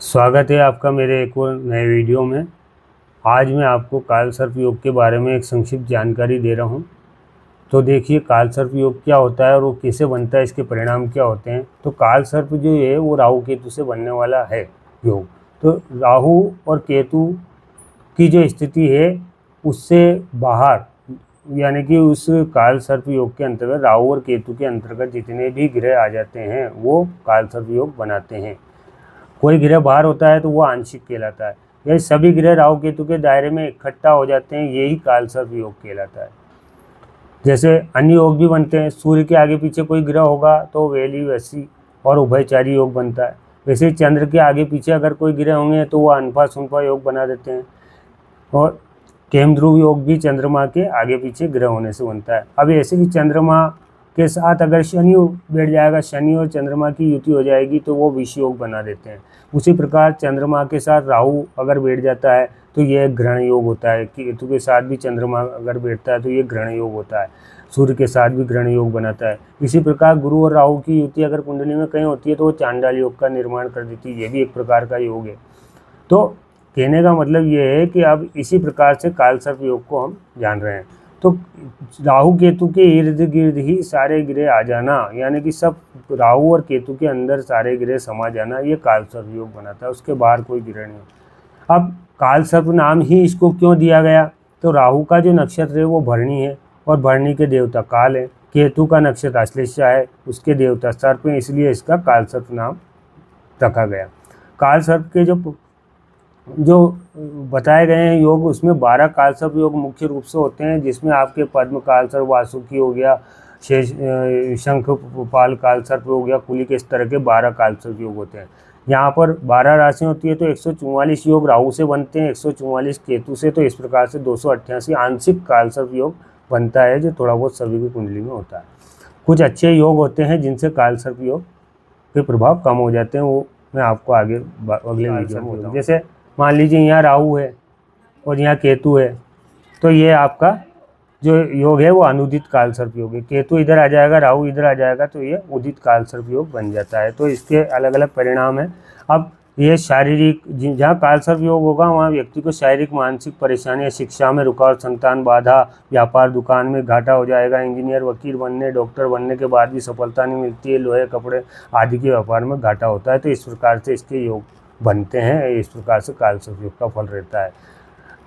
स्वागत है आपका मेरे एक और नए वीडियो में। आज मैं आपको कालसर्प योग के बारे में एक संक्षिप्त जानकारी दे रहा हूं। तो देखिए कालसर्प योग क्या होता है और वो कैसे बनता है, इसके परिणाम क्या होते हैं। तो कालसर्प जो है वो राहु केतु से बनने वाला है योग। तो राहु और केतु की जो स्थिति है उससे बाहर, यानी कि उस कालसर्प योग के अंतर्गत राहु और केतु के अंतर्गत जितने भी ग्रह आ जाते हैं वो कालसर्प योग बनाते हैं। कोई ग्रह बाहर होता है तो वो आंशिक कहलाता है। यह सभी ग्रह राहु केतु के दायरे में इकट्ठा हो जाते हैं, यही कालसर्प योग कहलाता है। जैसे अन्य योग भी बनते हैं, सूर्य के आगे पीछे कोई ग्रह होगा तो वेली वैसी और उभयचारी योग बनता है। वैसे चंद्र के आगे पीछे अगर कोई ग्रह होंगे तो वो अनफा सुनफा योग बना देते हैं। और केमध्रुव योग भी चंद्रमा के आगे पीछे ग्रह होने से बनता है। अब ऐसे ही चंद्रमा के साथ अगर शनि बैठ जाएगा, शनि और चंद्रमा की युति हो जाएगी तो वो विष योग बना देते हैं। उसी प्रकार चंद्रमा के साथ राहु अगर बैठ जाता है तो यह ग्रहण योग होता है। केतु के साथ भी चंद्रमा अगर बैठता है तो ये ग्रहण योग होता है। सूर्य के साथ भी ग्रहण योग बनाता है। इसी प्रकार गुरु और राहु की युति अगर कुंडली में कहीं होती है तो वो चांडाल योग का निर्माण कर देती है। ये भी एक प्रकार का योग है। तो कहने का मतलब ये है कि अब इसी प्रकार से कालसर्प योग को हम जान रहे हैं। तो राहु केतु के इर्द गिर्द ही सारे ग्रह आ जाना, यानी कि सब राहु और केतु के अंदर सारे ग्रह समा जाना, ये कालसर्प योग बनाता है। उसके बाहर कोई ग्रह नहीं। अब कालसर्प नाम ही इसको क्यों दिया गया? तो राहु का जो नक्षत्र है वो भरणी है और भरणी के देवता काल है। केतु का नक्षत्र आश्लेषा है, उसके देवता सर्प है, इसलिए इसका कालसर्प नाम रखा गया। कालसर्प के जो बताए गए हैं योग, उसमें 12 कालसर्प योग मुख्य रूप से होते हैं, जिसमें आपके पद्म कालसर्प, वासुकी हो गया, शेष शंखपाल कालसर्प हो गया, कुलिक, इस तरह के 12 कालसर्प योग होते हैं। यहाँ पर 12 राशियाँ होती है तो 144 योग राहु से बनते हैं, 144 केतु से। तो इस प्रकार से 288 आंशिक कालसर्प योग बनता है, जो थोड़ा बहुत सभी की कुंडली में होता है। कुछ अच्छे योग होते हैं जिनसे कालसर्प योग के प्रभाव कम हो जाते हैं, वो मैं आपको आगे अगले वीडियो में बताऊँ। जैसे मान लीजिए यहाँ राहु है और यहाँ केतु है, तो ये आपका जो योग है वो अनुदित कालसर्प योग है। केतु इधर आ जाएगा, राहु इधर आ जाएगा, तो ये उदित कालसर्प योग बन जाता है। तो इसके अलग अलग परिणाम हैं। अब ये शारीरिक, जहाँ कालसर्प योग होगा वहाँ व्यक्ति को शारीरिक मानसिक परेशानियाँ, शिक्षा में रुकावट, संतान बाधा, व्यापार दुकान में घाटा हो जाएगा, इंजीनियर वकील बनने, डॉक्टर बनने के बाद भी सफलता नहीं मिलती है, लोहे कपड़े आदि के व्यापार में घाटा होता है। तो इस प्रकार से इसके योग बनते हैं। इस प्रकार से कालसर्प योग का फल रहता है।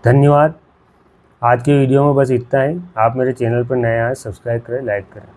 धन्यवाद। आज के वीडियो में बस इतना ही। आप मेरे चैनल पर नए आए, सब्सक्राइब करें, लाइक करें।